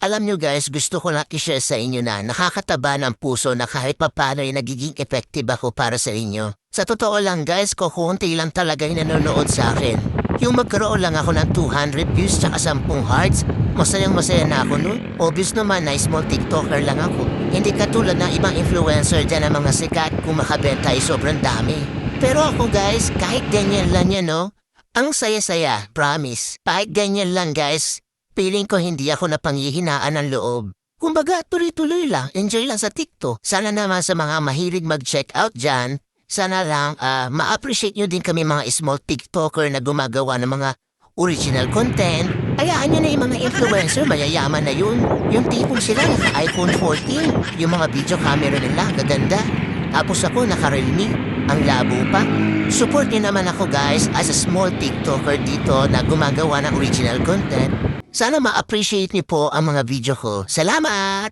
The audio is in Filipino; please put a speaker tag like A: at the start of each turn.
A: Alam nyo guys, gusto ko lang i-share sa inyo na nakakataba ng puso na kahit papano ay nagiging effective ako para sa inyo. Sa totoo lang guys, kukunti lang talaga yung nanonood sa akin. Yung magkaroon lang ako ng 200 views tsaka 10 hearts, masayang masaya na ako nun. Obvious naman na small TikToker lang ako. Hindi katulad ng ibang influencer dyan na mga sikat kung makabenta ay sobrang dami. Pero ako guys, kahit ganyan lang yan no, ang saya-saya, promise. Kahit ganyan lang guys, feeling ko hindi ako napanghihinaan ng loob. Kumbaga, tuloy-tuloy lang, enjoy lang sa TikTok. Sana naman sa mga mahilig mag-check out dyan, sana lang ma-appreciate nyo din kami mga small TikToker na gumagawa ng mga original content. Hayaan nyo na yung mga influencer, mayayaman na yun. Yung tipong sila naka-iPhone 14, yung mga video camera nila, gaganda. Tapos ako naka-Realme, ang labo pa. Support nyo naman ako guys as a small TikToker dito na gumagawa ng original content. Sana ma-appreciate niyo po ang mga video ko. Salamat!